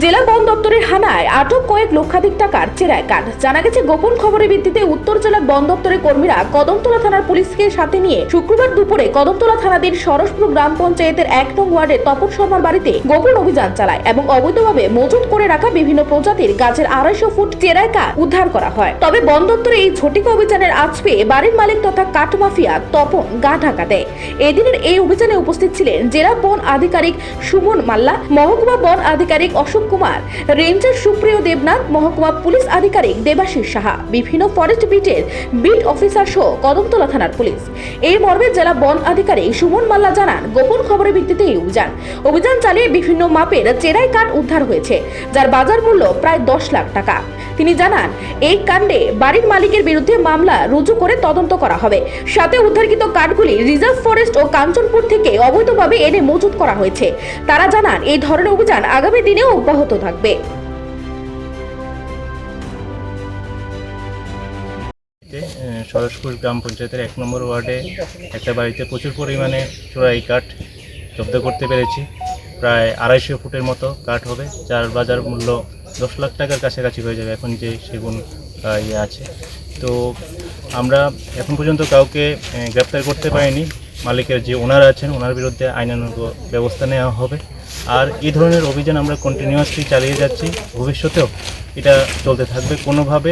জেলা বন দপ্তরের হানায় আটক কয়েক লক্ষাধিক টাকার চেরাই কাঠ। জানা গেছে, গোপন খবরের ভিত্তিতে উত্তর জেলা বন দপ্তরের কর্মীরা কদমতলা থানার পুলিশকে সাথে নিয়ে শুক্রবার দুপুরে কদমতলা থানাধীন সরসপুর গ্রাম পঞ্চায়েতের 1 নং ওয়ার্ডের তপন শর্মার বাড়িতে গোপন অভিযান চালায় এবং অবৈধভাবে মজুত করে রাখা বিভিন্ন প্রজাতির গাছের 250 ফুট চেরাই কাঠ উদ্ধার করা হয়। তবে বন দপ্তরে এই ঝটিকা অভিযানের আজ পেয়ে বাড়ির মালিক তথা কাঠ মাফিয়া তপন গা ঢাকা দেয়। এদিনের এই অভিযানে উপস্থিত ছিলেন জেলা বন আধিকারিক সুমন মাল্লা, মহকুমা বন আধিকারিক অশোক কুমার, রেঞ্জার সুপ্রিয় দেবনাথ, মহকুমা পুলিশ আধিকারিক দেবাশিস সাহা, বিভিন্ন ফরেস্ট বিটের বিট অফিসার সহ কদমতলা থানার পুলিশ। এই মর্মে জেলা বন আধিকারিক সুমন মাল্লা জানান, গোপন খবরের ভিত্তিতে এই অভিযান চালিয়ে বিভিন্ন মাপের চেরাই কাঠ উদ্ধার হয়েছে, যার বাজার মূল্য প্রায় 10 লাখ টাকা। তিনি জানান, এই কাণ্ডে বাড়ির মালিকের বিরুদ্ধে মামলা রুজু করে তদন্ত করা হবে। সাথে উদ্ধারকৃত কাঠগুলি রিজার্ভ ফরেস্ট ও কাঞ্চনপুর থেকে অবৈধভাবে এনে মজুত করা হয়েছে। তারা জানান, এই ধরনের অভিযান আগামী দিনেও অব্যাহত থাকবে। সরসপুর গ্রাম পঞ্চায়েতের 1 নম্বর ওয়ার্ডে একটা বাড়িতে প্রচুর পরিমাণে চোরাই কাঠ জব্দ করতে পেরেছি। প্রায় 250 ফুটের মতো কাঠ হবে, যার বাজার মূল্য 10 লাখ টাকার কাছাকাছি হয়ে যাবে এখন যে সেগুন আছে। তো আমরা এখন পর্যন্ত কাউকে গ্রেপ্তার করতে পারিনি। মালিকের যে ওনার আছেন, ওনার বিরুদ্ধে আইনানুগ ব্যবস্থা নেওয়া হবে। আর এই ধরনের অভিযান আমরা কন্টিনিউয়াসলি চালিয়ে যাচ্ছি, ভবিষ্যতেও এটা চলতে থাকবে। কোনোভাবে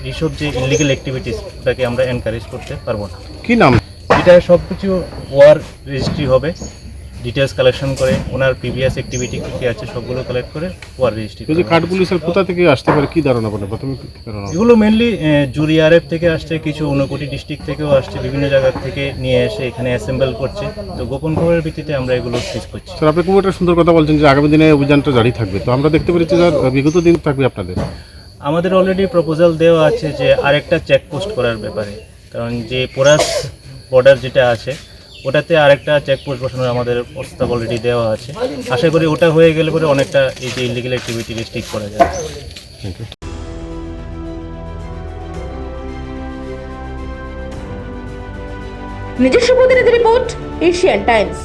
এইসব যে ইলিগাল অ্যাক্টিভিটিস, ওটাকে আমরা এনকারেজ করতে পারবো না। কি নাম? এটা সব কিছু ওয়ার রেজিস্ট্রি হবে, ডিটেলস কালেকশন করে ওনার প্রিভিয়াস অ্যাক্টিভিটি কী আছে সবগুলো কালেক্ট করে ওয়ার রেজিস্ট্রি। এই যে কাঠগুলি স্যার কোথা থেকে আসতে পারে, কি ধারণা বলে প্রথমে ধারণা? এগুলো মেনলি জুরি আরএফ থেকে আসছে, কিছু ঊনকোটি ডিস্ট্রিক্ট থেকেও আসছে, বিভিন্ন জায়গা থেকে নিয়ে এসে এখানে অ্যাসেম্বল করছে। তো গোপন খবরের ভিত্তিতে আমরা এগুলো সিজ করছি। স্যার, আপনি খুব একটা সুন্দর কথা বলছেন যে আগামী দিনে অভিযানটা জারি থাকবে। তো আমরা দেখতে পেরেছি স্যার, বিগত দিন থাকবে আপনাদের। আমাদের অলরেডি প্রপোজাল দেওয়া আছে যে আরেকটা চেকপোস্ট করার ব্যাপারে, কারণ যে পোরাস বর্ডার যেটা আছে ওটাতে আরেকটা চেকপোস্ট বসানোর আমাদের প্রস্তাব অলরেডি দেওয়া আছে। আশা করি ওটা হয়ে গেলে পরে অনেকটা এই যে ইলিগাল অ্যাক্টিভিটি রেস্ট্রিক্ট করা যাবে। নিজস্ব প্রতিনিধি রিপোর্ট, এশিয়ান টাইমস।